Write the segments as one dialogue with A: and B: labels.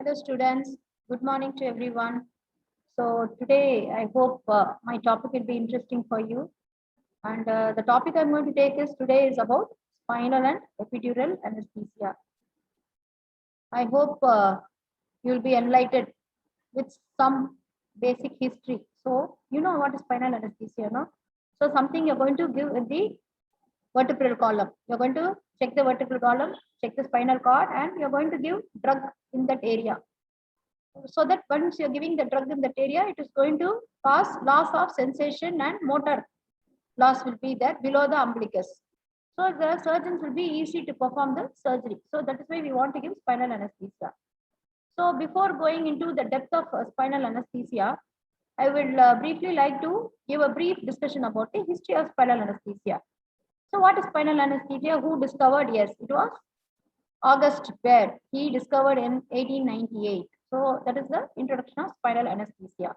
A: Hello students, good morning to everyone. So today I hope my topic will be interesting for you. And the topic I'm going to take is today is about spinal and epidural anesthesia. I hope you'll be enlightened with some basic history. So you know what is spinal anesthesia, no? So something you're going to give in the vertebral column. You're going to check the vertebral column, check the spinal cord, and you're going to give drug in that area. So that once you're giving the drug in that area, it is going to cause loss of sensation and motor loss will be there below the umbilicus. So the surgeons will be easy to perform the surgery. So that is why we want to give spinal anesthesia. So before going into the depth of spinal anesthesia, I will briefly like to give a brief discussion about the history of spinal anesthesia. So what is spinal anesthesia? Who discovered? Yes, it was August Baird. He discovered in 1898. So that is the introduction of spinal anesthesia.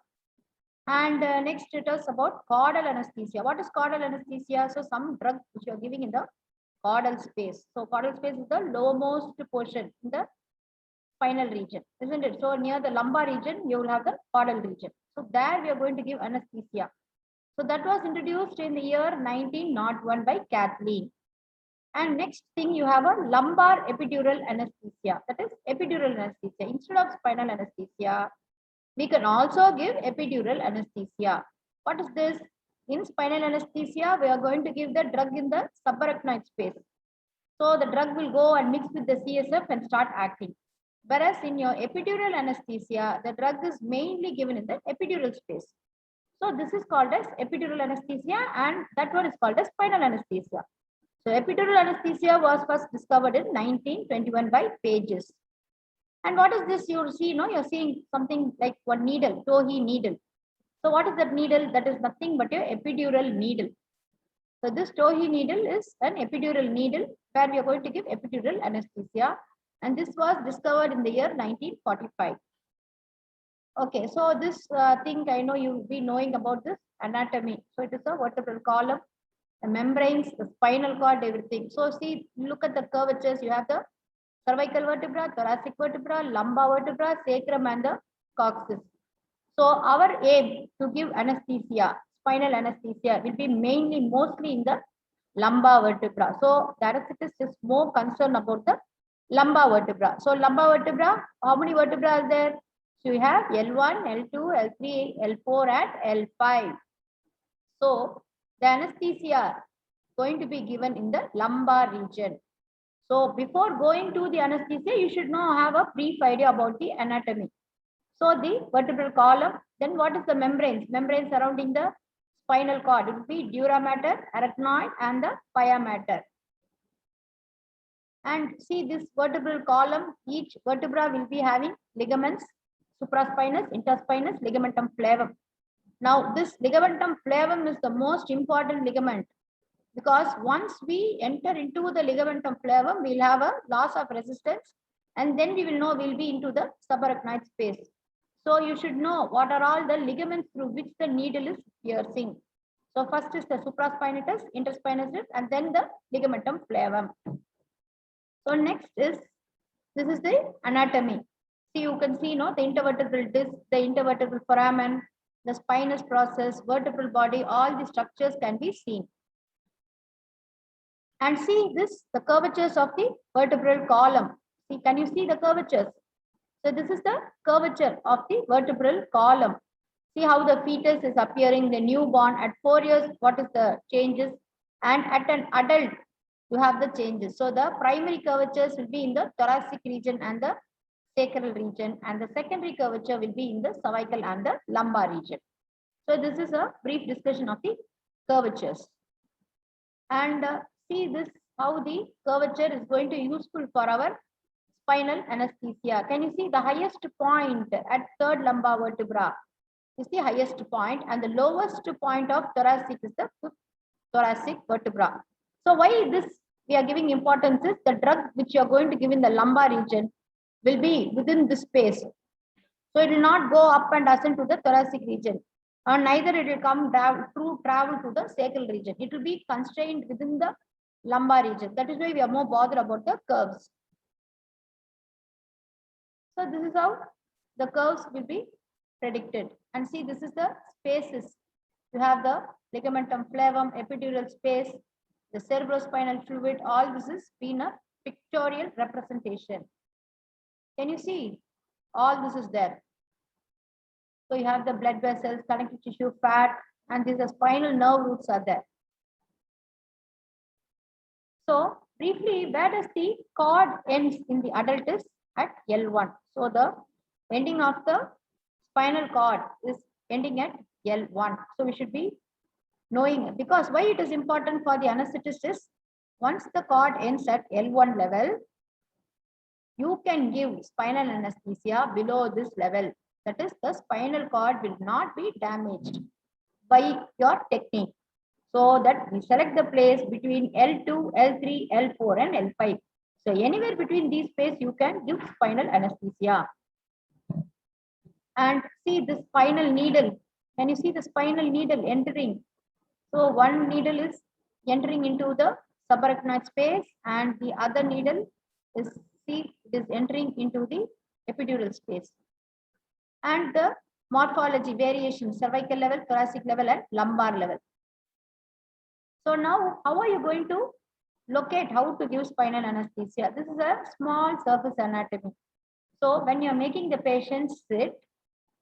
A: And next it is about caudal anesthesia. What is caudal anesthesia? So some drug which you are giving in the caudal space. So caudal space is the lowermost portion in the spinal region, isn't it? So near the lumbar region, you will have the caudal region. So there we are going to give anesthesia. So that was introduced in the year 1901 by Kathleen. And next thing you have a lumbar epidural anesthesia. That is epidural anesthesia. Instead of spinal anesthesia, we can also give epidural anesthesia. What is this? In spinal anesthesia, we are going to give the drug in the subarachnoid space. So the drug will go and mix with the CSF and start acting. Whereas in your epidural anesthesia, the drug is mainly given in the epidural space. So this is called as epidural anesthesia, and that one is called as spinal anesthesia. So epidural anesthesia was first discovered in 1921 by Pages. And what is this? You'll see, you're seeing something like one needle, Tohi needle. So what is that needle? That is nothing but your epidural needle. So this Tohi needle is an epidural needle where we are going to give epidural anesthesia. And this was discovered in the year 1945. Okay, so this thing I know you'll be knowing about this anatomy. So it is a vertebral column, the membranes, the spinal cord, everything. So see, look at the curvatures. You have the cervical vertebra, thoracic vertebra, lumbar vertebra, sacrum, and the coccyx. So our aim to give anesthesia, spinal anesthesia, will be mostly in the lumbar vertebra. So the anesthetist is more concerned about the lumbar vertebra. So lumbar vertebra, how many vertebrae are there? So you have L1, L2, L3, L4, and L5. So the anesthesia going to be given in the lumbar region. So before going to the anesthesia, you should have a brief idea about the anatomy. So the vertebral column, then what is the membranes? Membrane surrounding the spinal cord. It will be dura mater, arachnoid, and the pia mater. And see this vertebral column, each vertebra will be having ligaments, supraspinous, interspinous, ligamentum flavum. Now this ligamentum flavum is the most important ligament, because once we enter into the ligamentum flavum, we'll have a loss of resistance, and then we will know we'll be into the subarachnoid space. So you should know what are all the ligaments through which the needle is piercing. So first is the supraspinatus, interspinatus, and then the ligamentum flavum. So next is, this is the anatomy. See, you can see, the intervertebral disc, the intervertebral foramen, the spinous process, vertebral body, all the structures can be seen. And see this, the curvatures of the vertebral column. See, can you see the curvatures? So this is the curvature of the vertebral column. See how the fetus is appearing, the newborn at 4 years, what is the changes? And at an adult, you have the changes. So the primary curvatures will be in the thoracic region and the sacral region, and the secondary curvature will be in the cervical and the lumbar region. So this is a brief discussion of the curvatures. And see this, how the curvature is going to be useful for our spinal anesthesia. Can you see the highest point at third lumbar vertebra is the highest point, and the lowest point of thoracic is the fifth thoracic vertebra. So why this we are giving importance is the drug which you are going to give in the lumbar region will be within this space. So it will not go up and ascend to the thoracic region, and neither it will come down through travel to the sacral region. It will be constrained within the lumbar region. That is why we are more bothered about the curves. So this is how the curves will be predicted. And see, this is the spaces. You have the ligamentum flavum, epidural space, the cerebrospinal fluid, all this is been a pictorial representation. Can you see? All this is there. So you have the blood vessels, connective tissue, fat, and these are spinal nerve roots are there. So briefly, where does the cord ends in the adult is at L1. So the ending of the spinal cord is ending at L1. So we should be knowing it, because why it is important for the anesthetist is once the cord ends at L1 level, you can give spinal anesthesia below this level. That is, the spinal cord will not be damaged by your technique. So that we select the place between L2, L3, L4 and L5. So anywhere between these space, you can give spinal anesthesia. And see the spinal needle. Can you see the spinal needle entering? So one needle is entering into the subarachnoid space and the other needle is, see, it is entering into the epidural space. And the morphology variation, cervical level, thoracic level and lumbar level. So now, how are you going to locate how to give spinal anesthesia? This is a small surface anatomy. So when you're making the patient sit,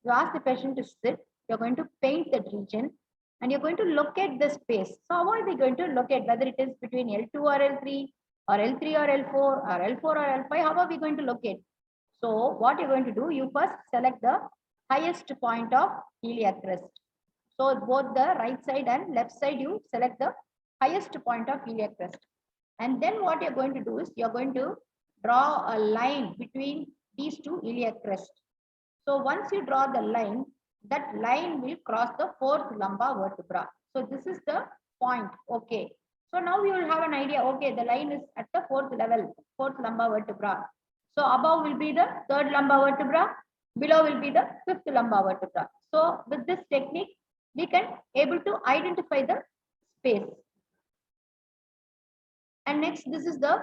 A: you ask the patient to sit, you're going to paint that region and you're going to locate the space. So how are we going to locate whether it is between L2 or L3 or L3 or L4 or L4 or L5? How are we going to locate? So what you're going to do, you first select the highest point of iliac crest. So both the right side and left side, you select the highest point of iliac crest. And then what you're going to do is you're going to draw a line between these two iliac crests. So once you draw the line, that line will cross the fourth lumbar vertebra. So this is the point. Okay. So now you will have an idea. Okay, the line is at the fourth level, fourth lumbar vertebra. So above will be the third lumbar vertebra. Below will be the fifth lumbar vertebra. So with this technique, we can able to identify the space. And next, this is the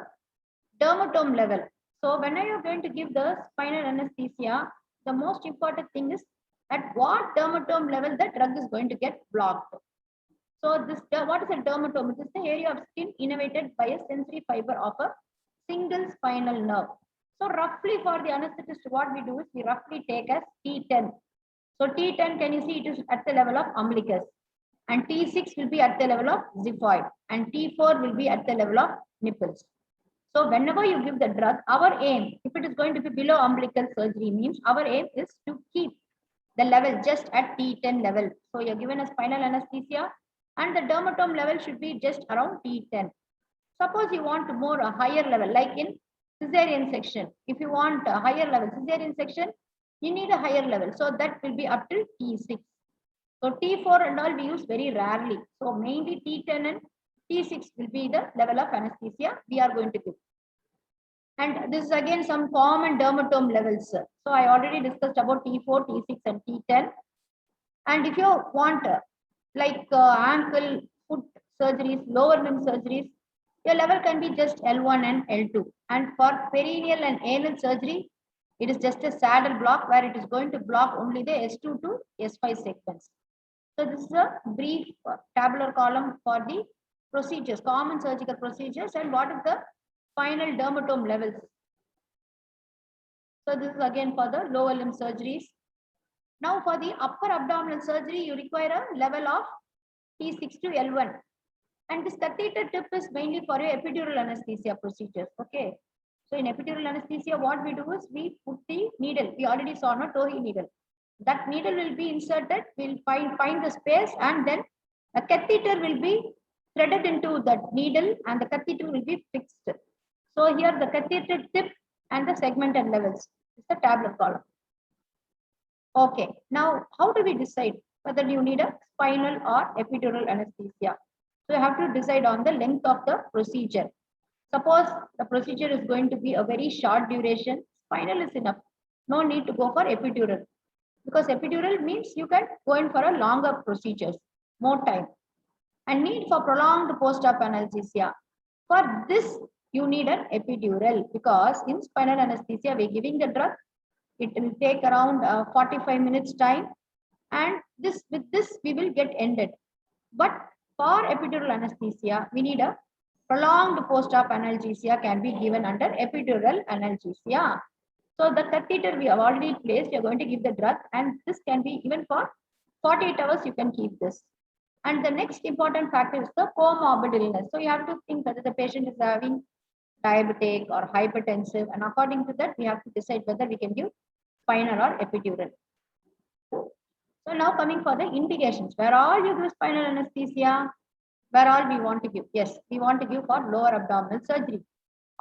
A: dermatome level. So when are you going to give the spinal anesthesia, the most important thing is at what dermatome level the drug is going to get blocked. So this, what is a dermatome? It is the area of skin innervated by a sensory fiber of a single spinal nerve. So roughly for the anesthetist, what we do is we roughly take as T10. So T10, can you see it is at the level of umbilicus, and T6 will be at the level of xiphoid, and T4 will be at the level of nipples. So whenever you give the drug, our aim, if it is going to be below umbilical surgery, means our aim is to keep the level just at T10 level. So you're given a spinal anesthesia and the dermatome level should be just around T10. Suppose you want more a higher level, like in cesarean section. If you want a higher level cesarean section, you need a higher level. So that will be up to T6. So T4 and all we use very rarely. So mainly T10 and T6 will be the level of anesthesia we are going to give. And this is again some common dermatome levels. So I already discussed about T4, T6 and T10. And if you want like ankle, foot surgeries, lower limb surgeries, your level can be just L1 and L2. And for perineal and anal surgery, it is just a saddle block where it is going to block only the S2 to S5 segments. So this is a brief tabular column for the procedures, common surgical procedures, and what is the final dermatome levels. So this is again for the lower limb surgeries. Now for the upper abdominal surgery, you require a level of T6 to L1. And this catheter tip is mainly for your epidural anesthesia procedures. Okay. So in epidural anesthesia, what we do is we put the needle. We already saw no Tohi needle. That needle will be inserted. We'll find the space, and then a catheter will be threaded into that needle, and the catheter will be fixed. So here the catheter tip and the segmented levels is the tabular column. Okay. Now how do we decide whether you need a spinal or epidural anesthesia? So you have to decide on the length of the procedure. Suppose the procedure is going to be a very short duration, spinal is enough. No need to go for epidural, because epidural means you can go in for a longer procedures, more time, and need for prolonged post-op anesthesia. For this, you need an epidural, because in spinal anesthesia, we're giving the drug It will take around 45 minutes time, and with this we will get ended. But for epidural anesthesia, we need a prolonged post-op analgesia can be given under epidural analgesia. So the catheter we have already placed, you're going to give the drug, and this can be even for 48 hours, you can keep this. And the next important factor is the comorbid illness. So you have to think whether the patient is having diabetic or hypertensive, and according to that, we have to decide whether we can give spinal or epidural. So now coming for the indications, where all you give spinal anesthesia, where all we want to give? Yes, we want to give for lower abdominal surgery,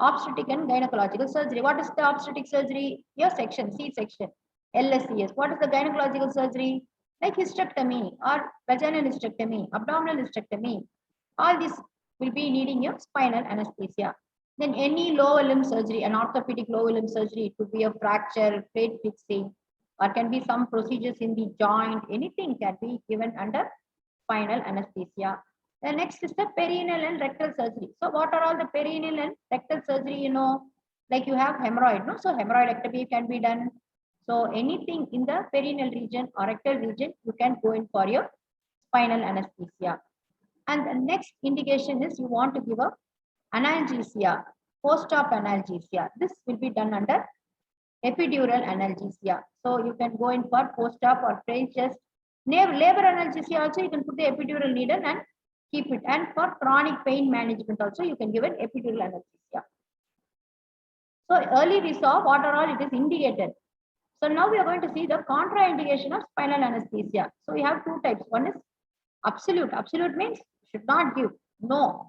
A: obstetric and gynecological surgery. What is the obstetric surgery? Your section, C-section, LSCS. What is the gynecological surgery? Like hysterectomy or vaginal hysterectomy, abdominal hysterectomy. All these will be needing your spinal anesthesia. Then any lower limb surgery, an orthopedic lower limb surgery, it could be a fracture, plate fixing, or can be some procedures in the joint, anything can be given under spinal anesthesia. The next is the perineal and rectal surgery. So what are all the perineal and rectal surgery, you know, like you have hemorrhoid, no? So hemorrhoidectomy can be done. So anything in the perineal region or rectal region, you can go in for your spinal anesthesia. And the next indication is you want to give a analgesia, post-op analgesia. This will be done under epidural analgesia. So you can go in for post-op or French chest. Labor analgesia also, you can put the epidural needle and keep it. And for chronic pain management also, you can give an epidural anesthesia. So early we saw what are all it is indicated. So now we are going to see the contraindication of spinal anesthesia. So we have two types. One is absolute. Absolute means should not give. No.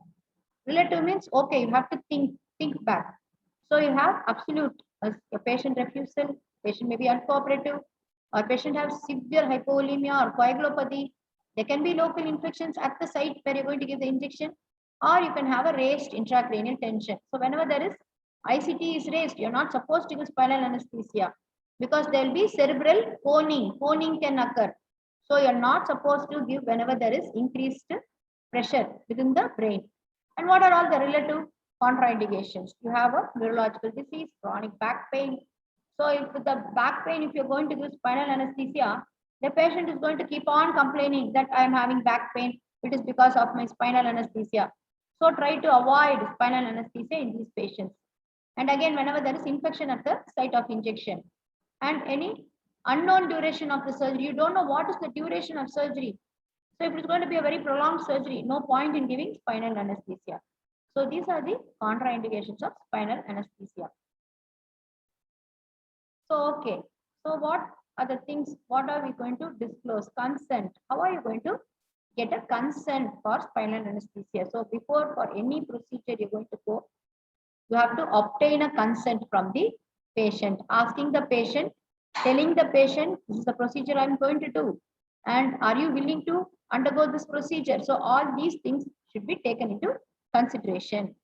A: Relative means okay, you have to think back. So you have absolute, a patient refusal, patient may be uncooperative, or patient have severe hypovolemia or coagulopathy. There can be local infections at the site where you're going to give the injection, or you can have a raised intracranial tension. So whenever there is ICT is raised, you're not supposed to give spinal anesthesia because there will be cerebral coning. Coning can occur. So you're not supposed to give whenever there is increased pressure within the brain. And what are all the relative contraindications? You have a neurological disease, chronic back pain. So if with the back pain, if you're going to give spinal anesthesia, the patient is going to keep on complaining that I am having back pain. It is because of my spinal anesthesia. So try to avoid spinal anesthesia in these patients. And again, whenever there is infection at the site of injection and any unknown duration of the surgery, you don't know what is the duration of surgery. So if it's going to be a very prolonged surgery, no point in giving spinal anesthesia. So these are the contraindications of spinal anesthesia. So, okay. So what are the things, what are we going to disclose? Consent. How are you going to get a consent for spinal anesthesia? So before for any procedure you're going to go, you have to obtain a consent from the patient, asking the patient, telling the patient, this is the procedure I'm going to do. And are you willing to undergo this procedure? So all these things should be taken into consideration.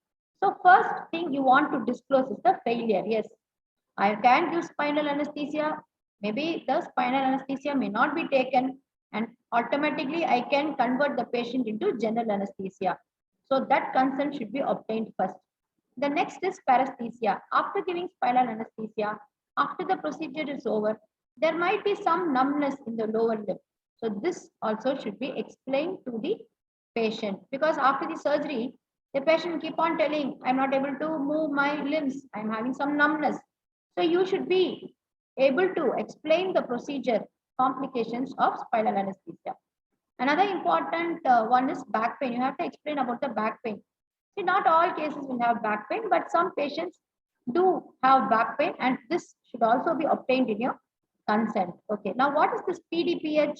A: So first thing you want to disclose is the failure. Yes, I can give spinal anesthesia. Maybe the spinal anesthesia may not be taken, and automatically I can convert the patient into general anesthesia. So that consent should be obtained first. The next is paresthesia. After giving spinal anesthesia, after the procedure is over, there might be some numbness in the lower limb. So this also should be explained to the patient, because after the surgery, the patient keep on telling, I'm not able to move my limbs, I'm having some numbness. So you should be able to explain the procedure, complications of spinal anesthesia. Another important one is back pain. You have to explain about the back pain. See, not all cases will have back pain, but some patients do have back pain, and this should also be obtained in your consent. Okay, now what is this PDPH?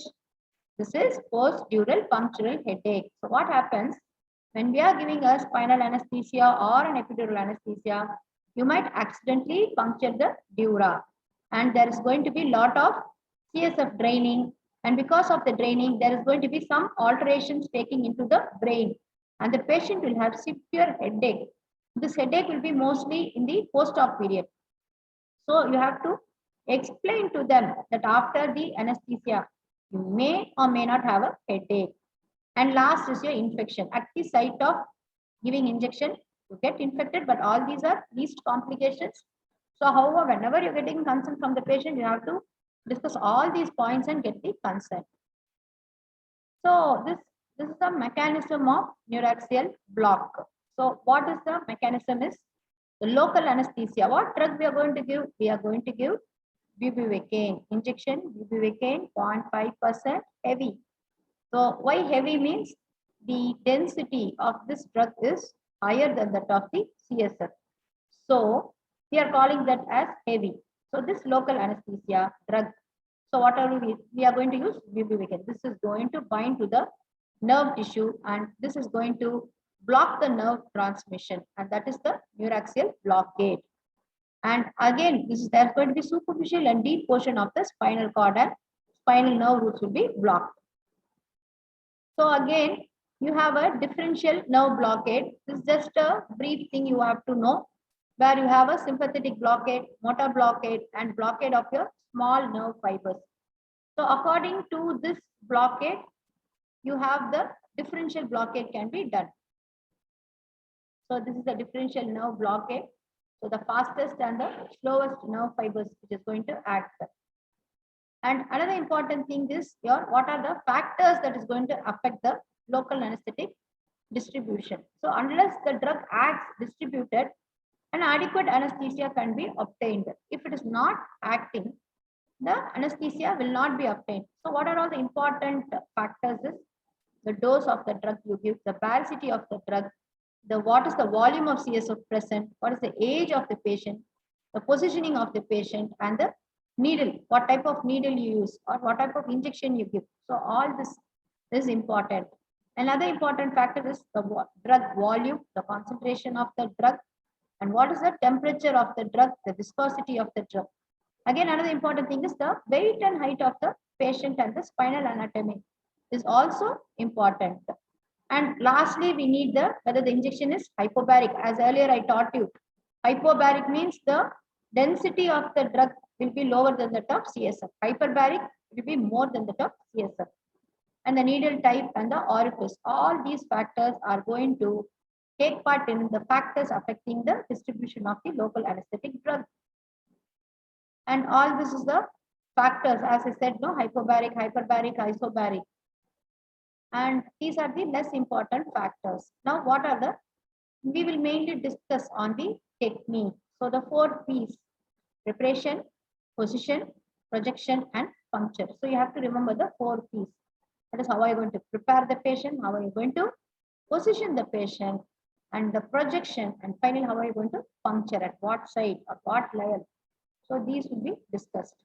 A: This is post-dural punctural headache. So what happens when we are giving a spinal anesthesia or an epidural anesthesia, you might accidentally puncture the dura, and there is going to be a lot of CSF draining, and because of the draining, there is going to be some alterations taking into the brain, and the patient will have severe headache. This headache will be mostly in the post-op period. So you have to explain to them that after the anesthesia, you may or may not have a headache. And last is your infection. At the site of giving injection, you get infected, but all these are least complications. So however, whenever you're getting consent from the patient, you have to discuss all these points and get the consent. So this is the mechanism of neuraxial block. So what is the mechanism is the local anesthesia. What drug we are going to give? We are going to give bupivacaine injection, bupivacaine 0.5% heavy. So why heavy means the density of this drug is higher than that of the CSF. So we are calling that as heavy. So this local anesthesia drug. So what are we are going to use bupivacaine. This is going to bind to the nerve tissue and this is going to block the nerve transmission, and that is the neuraxial blockade. And again, there's going to be superficial and deep portion of the spinal cord and spinal nerve roots will be blocked. So again, you have a differential nerve blockade. This is just a brief thing you have to know, where you have a sympathetic blockade, motor blockade, and blockade of your small nerve fibers. So according to this blockade, you have the differential blockade can be done. So this is the differential nerve blockade. So the fastest and the slowest nerve fibers which is going to act. And another important thing is what are the factors that is going to affect the local anesthetic distribution. So unless the drug acts distributed, an adequate anesthesia can be obtained. If it is not acting, the anesthesia will not be obtained. So what are all the important factors is the dose of the drug you give, the validity of the drug, what is the volume of CSF present, what is the age of the patient, the positioning of the patient, and the needle, what type of needle you use or what type of injection you give. So all this is important. Another important factor is the drug volume, the concentration of the drug, and what is the temperature of the drug, the viscosity of the drug. Again, another important thing is the weight and height of the patient and the spinal anatomy is also important. And lastly, we need whether the injection is hypobaric. As earlier I taught you, hypobaric means the density of the drug will be lower than that of CSF. Hyperbaric will be more than that of CSF. And the needle type and the orifice, all these factors are going to take part in the factors affecting the distribution of the local anesthetic drug. And all this is the factors, as I said, no, hypobaric, hyperbaric, isobaric. And these are the less important factors. Now, we will mainly discuss on the technique. So the 4 P's: preparation, position, projection, and puncture. So you have to remember the 4 P's. That is how are you going to prepare the patient, how are you going to position the patient, and the projection, and finally how are you going to puncture, at what side or what level. So these will be discussed.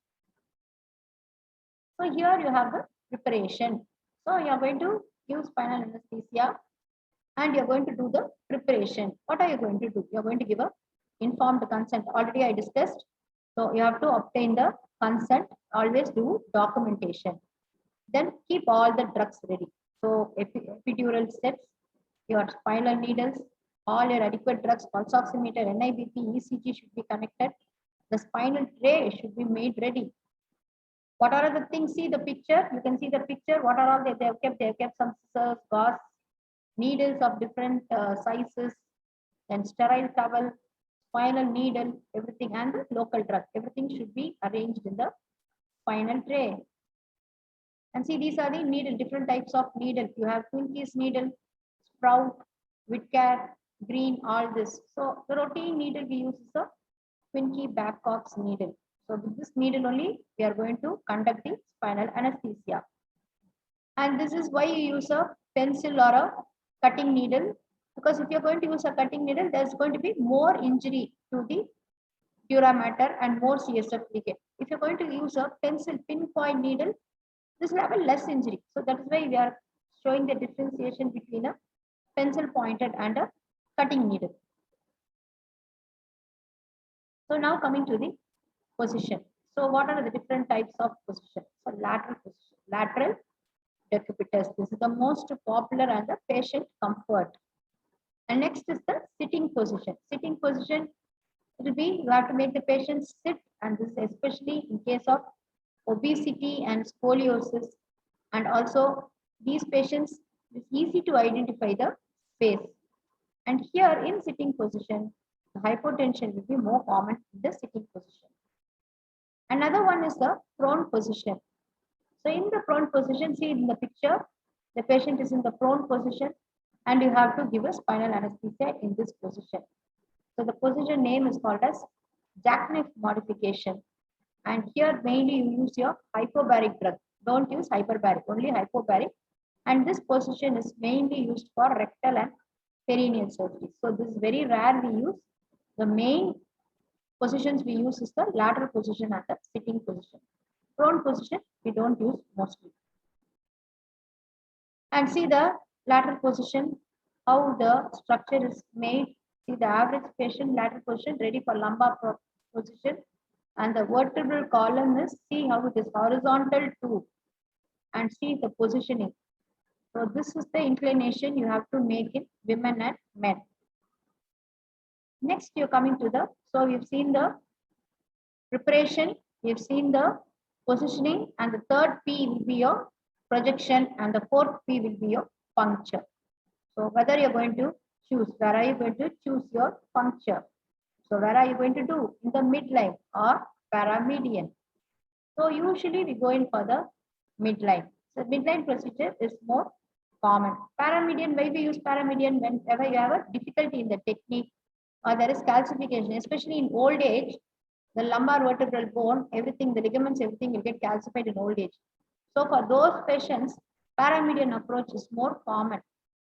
A: So here you have the preparation. So you are going to use spinal anesthesia and you are going to do the preparation. What are you going to do? You are going to give a informed consent. Already I discussed. So you have to obtain the consent. Always do documentation. Then keep all the drugs ready. So epidural sets, your spinal needles, all your adequate drugs, pulse oximeter, NIBP, ECG should be connected. The spinal tray should be made ready. What are the things? See the picture. You can see the picture. What are all they have kept? They have kept some scissors, gauze, needles of different sizes, then sterile towel, spinal needle, everything, and the local drug. Everything should be arranged in the spinal tray. And see, these are the needle, different types of needle. You have Twinkies needle, Sprout, Whitcare, Green, all this. So the routine needle we use is a Twinkie Babcock's needle. So with this needle only, we are going to conduct the spinal anesthesia. And this is why you use a pencil or a cutting needle, because if you're going to use a cutting needle, there's going to be more injury to the dura mater and more CSF leakage. If you're going to use a pencil pinpoint needle, this will have a less injury. So that is why we are showing the differentiation between a pencil pointed and a cutting needle. So now coming to the position. So what are the different types of position? So lateral position, lateral decubitus. This is the most popular and the patient comfort. And next is the sitting position. Sitting position, it will be, you have to make the patient sit, and this especially in case of obesity and scoliosis. And also these patients, it's easy to identify the face. And here in sitting position, The hypotension will be more common in the sitting position. Another one is the prone position. So in the prone position, see in the picture, the patient is in the prone position and you have to give a spinal anesthesia in this position. So the position name is called as jackknife modification. And here mainly you use your hypobaric drug. Don't use hyperbaric, only hypobaric. And this position is mainly used for rectal and perineal surgery. So this is very rare we use. The main positions we use is the lateral position and the sitting position. Prone position we don't use mostly. And see the lateral position, how the structure is made. See the average patient lateral position ready for lumbar position, and the vertebral column is, see how it is horizontal too, and see the positioning. So this is the inclination you have to make in women and men. Next you're coming to the, so we've seen the preparation, we've seen the positioning, and the third P will be your projection, and the fourth P will be your puncture. So whether you're going to choose, where are you going to choose your puncture? So where are you going to do? In the midline or paramedian? So usually we go in for the midline. So midline procedure is more common. Paramedian, why we use paramedian? Whenever you have a difficulty in the technique or there is calcification, especially in old age, the lumbar vertebral bone, everything, the ligaments, everything will get calcified in old age. So for those patients, paramedian approach is more common.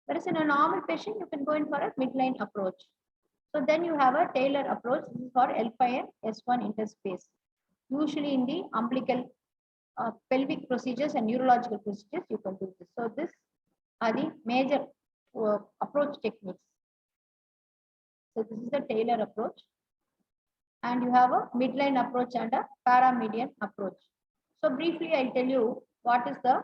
A: Whereas in a normal patient, you can go in for a midline approach. So then you have a Taylor approach. This is for L5 and S1 interspace. Usually in the umbilical pelvic procedures and neurological procedures, you can do this. So this are the major approach techniques. So this is the Taylor approach. And you have a midline approach and a paramedian approach. So briefly, I'll tell you what is the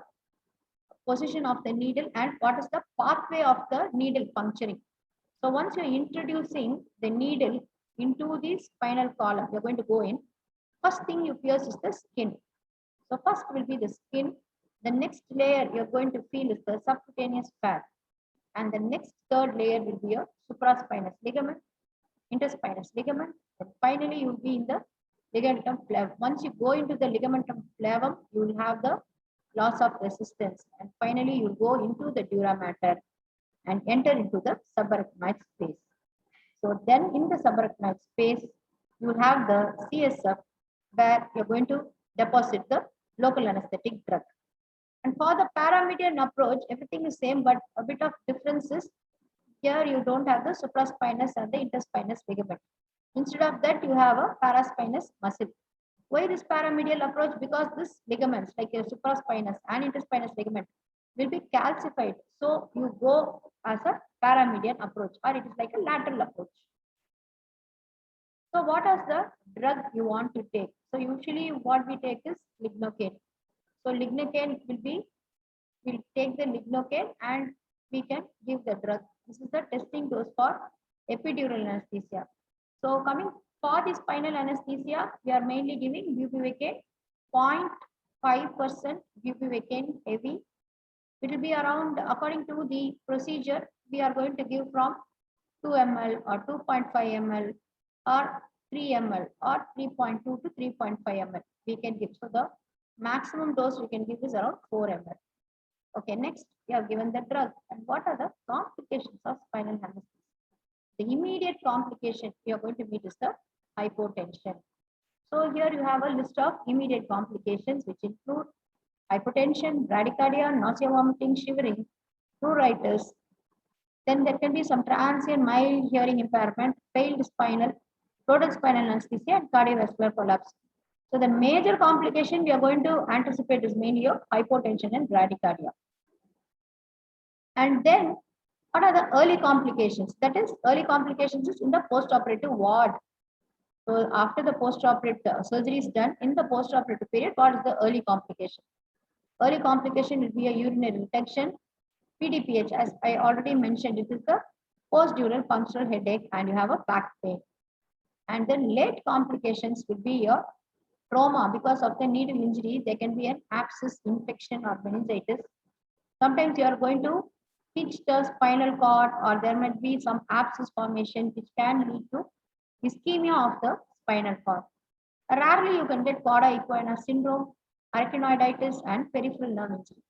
A: position of the needle and what is the pathway of the needle puncturing. So once you're introducing the needle into the spinal column, you're going to go in. First thing you pierce is the skin. So first will be the skin. The next layer you're going to feel is the subcutaneous fat. And the next third layer will be a supraspinous ligament, interspinous ligament. And finally, you'll be in the ligamentum flavum. Once you go into the ligamentum flavum, you will have the loss of resistance. And finally, you'll go into the dura mater and enter into the subarachnoid space. So then in the subarachnoid space, you will have the CSF where you're going to deposit the local anesthetic drug. And for the paramedian approach, everything is same, but a bit of difference is here you don't have the supraspinous and the interspinous ligament. Instead of that, you have a paraspinous muscle. Why this paramedial approach? Because this ligaments like your supraspinous and interspinous ligament will be calcified. So you go as a paramedian approach, or it is like a lateral approach. So what is the drug you want to take? So usually what we take is lignocaine. So lignocaine will be, we'll take the lignocaine and we can give the drug. This is the testing dose for epidural anesthesia. So coming for the spinal anesthesia, we are mainly giving bupivacaine, 0.5% bupivacaine heavy. It will be around, according to the procedure, we are going to give from 2 ml or 2.5 ml or 3 ml or 3.2 to 3.5 ml we can give. So the maximum dose we can give is around 4 ml. Okay, next we have given the drug. And what are the complications of spinal anesthesia? The immediate complication we are going to meet is the hypotension. So here you have a list of immediate complications which include hypotension, bradycardia, nausea, vomiting, shivering, pruritus. Then there can be some transient mild hearing impairment, failed spinal, total spinal anesthesia, and cardiovascular collapse. So the major complication we are going to anticipate is mainly your hypotension and bradycardia. And then what are the early complications? That is, early complications is in the post-operative ward. So after the post-operative surgery is done, in the post-operative period, what is the early complication? Early complication will be a urinary infection, PDPH, as I already mentioned, it is the post-dural functional headache and you have a back pain. And then late complications will be your trauma because of the needle injury. There can be an abscess, infection, or meningitis. Sometimes you are going to pinch the spinal cord, or there might be some abscess formation which can lead to ischemia of the spinal cord. Rarely you can get cauda equina syndrome, arytenoiditis, and peripheral nerve injury.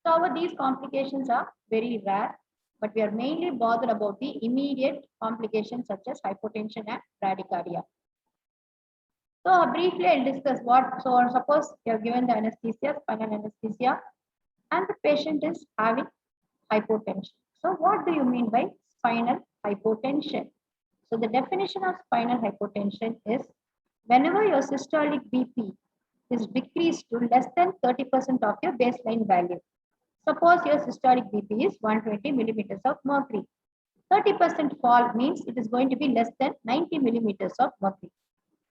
A: So these complications are very rare, but we are mainly bothered about the immediate complications such as hypotension and bradycardia. So briefly I'll discuss what, so suppose you have given the anesthesia, spinal anesthesia, and the patient is having hypotension. So what do you mean by spinal hypotension? So the definition of spinal hypotension is whenever your systolic BP is decreased to less than 30% of your baseline value. Suppose your systolic BP is 120 millimeters of mercury. 30% fall means it is going to be less than 90 millimeters of mercury.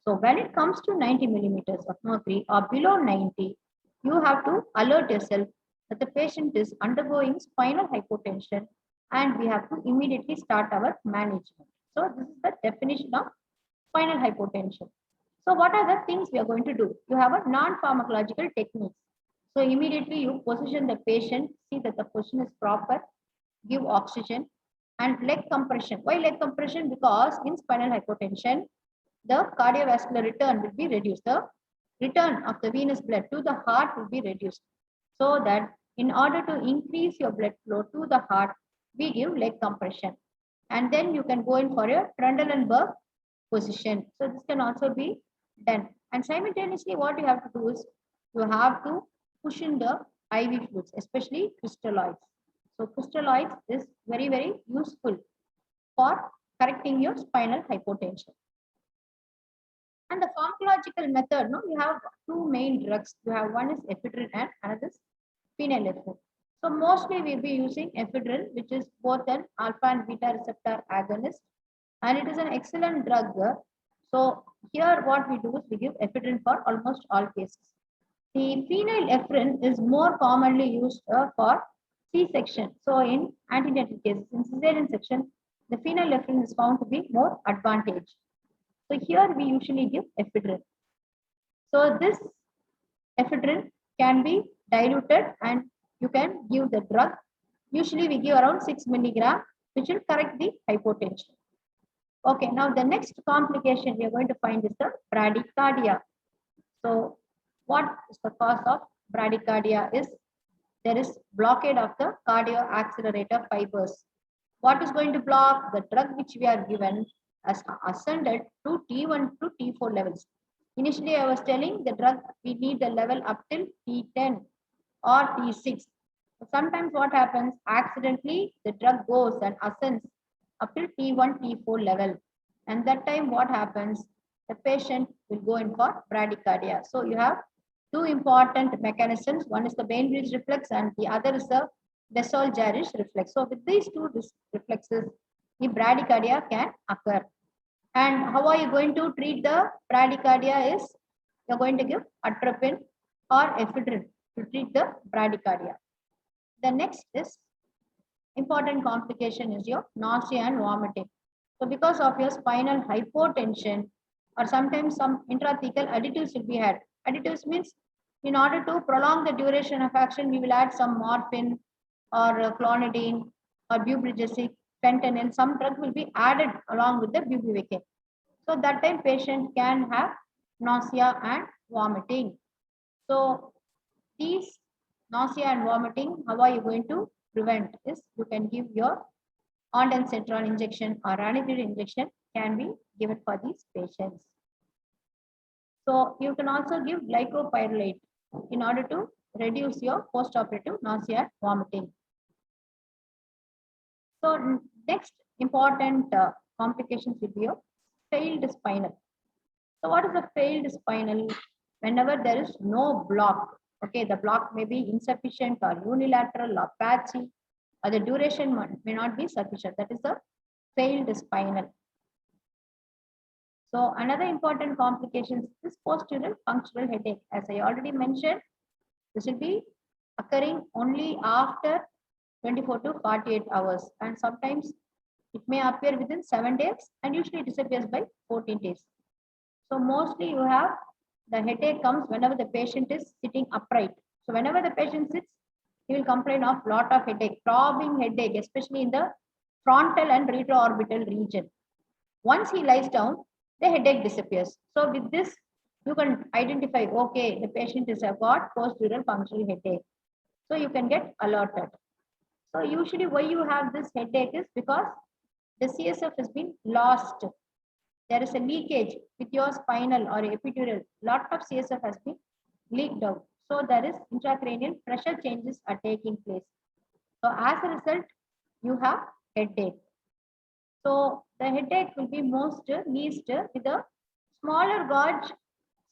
A: So when it comes to 90 millimeters of mercury or below 90, you have to alert yourself that the patient is undergoing spinal hypotension and we have to immediately start our management. So this is the definition of spinal hypotension. So what are the things we are going to do? You have a non-pharmacological techniques. So immediately you position the patient, see that the position is proper, give oxygen and leg compression. Why leg compression? Because in spinal hypotension, the cardiovascular return will be reduced. The return of the venous blood to the heart will be reduced. So that in order to increase your blood flow to the heart, we give leg compression. And then you can go in for your Trendelenburg position. So this can also be done. And simultaneously, what you have to do is you have to push in the IV fluids, especially crystalloids. So crystalloids is very, very useful for correcting your spinal hypotension. And the pharmacological method, no, you have two main drugs. You have one is ephedrine and another is phenylephrine. So mostly we'll be using ephedrine, which is both an alpha and beta receptor agonist, and it is an excellent drug. So here what we do is we give ephedrine for almost all cases. The phenylephrine is more commonly used for C-section. So in antenatal cases, in cesarean section, the phenylephrine is found to be more advantage. So here we usually give ephedrine. So this ephedrine can be diluted and you can give the drug. Usually we give around 6 milligram, which will correct the hypotension. Okay, now the next complication we are going to find is the bradycardia. So what is the cause of bradycardia is there is blockade of the cardio accelerator fibers. What is going to block? The drug which we are given has ascended to T1 to T4 levels. Initially, I was telling the drug we need the level up till T10 or T6. Sometimes what happens? Accidentally, the drug goes and ascends up till T1, T4 level. And that time what happens? The patient will go in for bradycardia. So you have two important mechanisms. One is the Bainbridge reflex and the other is the Bessel-Jarisch reflex. So with these two reflexes, the bradycardia can occur. And how are you going to treat the bradycardia is you're going to give atropine or ephedrine to treat the bradycardia. The next is important complication is your nausea and vomiting. So because of your spinal hypotension or sometimes some intrathecal additives will be had. Additives means in order to prolong the duration of action, we will add some morphine or clonidine or buprogesic, fentanyl. Some drug will be added along with the bupivacaine. So that time patient can have nausea and vomiting. So these nausea and vomiting, how are you going to prevent is you can give your ondansetron injection or ranitidine injection can be given for these patients. So you can also give glycopyrrolate in order to reduce your postoperative nausea and vomiting. So next important complications will be your failed spinal. So what is a failed spinal? Whenever there is no block, okay, the block may be insufficient or unilateral or patchy, or the duration may not be sufficient. That is a failed spinal. So another important complication is postural functional headache. As I already mentioned, this will be occurring only after 24 to 48 hours, and sometimes it may appear within 7 days and usually disappears by 14 days. So mostly you have the headache comes whenever the patient is sitting upright. So whenever the patient sits, he will complain of lot of headache, throbbing headache, especially in the frontal and retroorbital region. Once he lies down, the headache disappears. So with this, you can identify, okay, the patient is got post-dural functional headache. So you can get alerted. So usually why you have this headache is because the CSF has been lost. There is a leakage with your spinal or epidural. Lot of CSF has been leaked out. So there is intracranial pressure changes are taking place. So as a result, you have headache. So the headache will be most least with a smaller gauge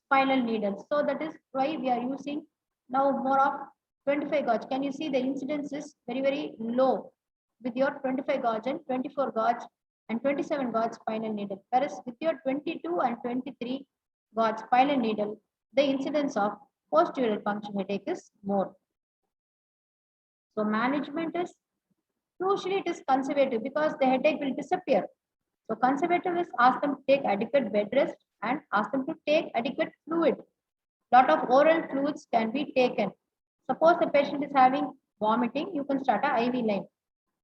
A: spinal needles. So that is why we are using now more of 25 gauge. Can you see the incidence is very, very low with your 25 gauge and 24 gauge and 27 gauge spinal needle. Whereas with your 22 and 23 gauge spinal needle, the incidence of post-dural function headache is more. So management is usually it is conservative because the headache will disappear. So conservative is ask them to take adequate bed rest and ask them to take adequate fluid. Lot of oral fluids can be taken. Suppose the patient is having vomiting, you can start a IV line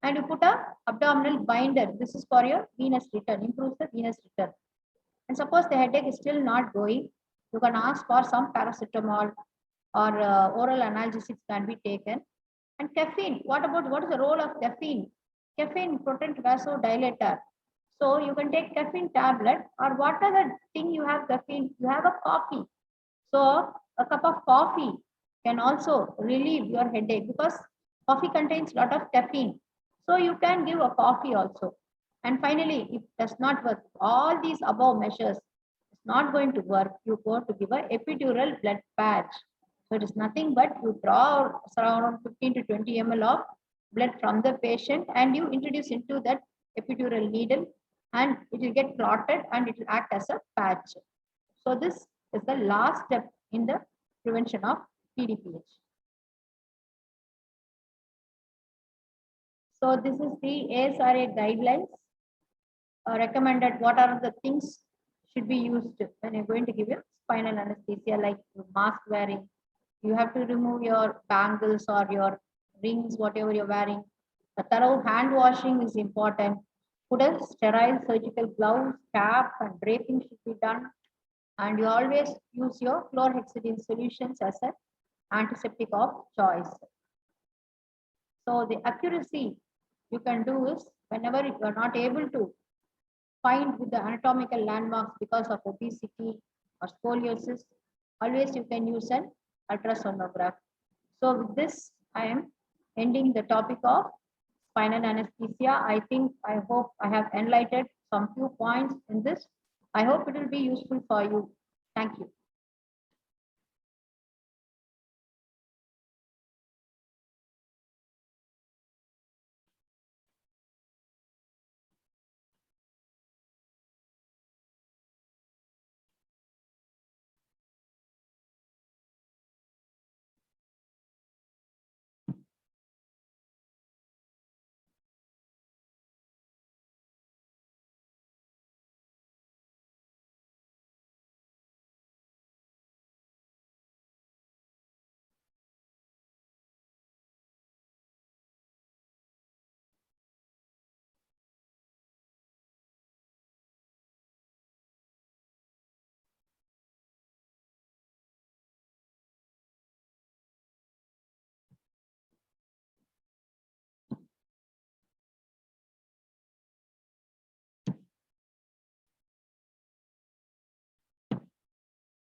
A: and you put a abdominal binder. This is for your venous return, improves the venous return. And suppose the headache is still not going, you can ask for some paracetamol or oral analgesics can be taken. And caffeine, what is the role of caffeine? Caffeine potent vasodilator. So you can take caffeine tablet or what other thing you have caffeine? You have a coffee. So a cup of coffee can also relieve your headache because coffee contains a lot of caffeine. So you can give a coffee also. And finally, if it does not work, all these above measures is not going to work, you go to give a epidural blood patch. So it is nothing but you draw around 15 to 20 ml of blood from the patient and you introduce into that epidural needle and it will get clotted and it will act as a patch. So this is the last step in the prevention of PDPH. So this is the ASRA guidelines recommended. What are the things should be used when you're going to give a spinal anesthesia, like mask wearing. You have to remove your bangles or your rings, whatever you're wearing. A thorough hand washing is important. Put a sterile surgical gloves, cap, and draping should be done. And you always use your chlorhexidine solutions as an antiseptic of choice. So the accuracy you can do is whenever you are not able to find with the anatomical landmarks because of obesity or scoliosis, always you can use an ultrasonograph. So with this, I am ending the topic of spinal anesthesia. I hope I have enlightened some few points in this. I hope it will be useful for you. Thank you.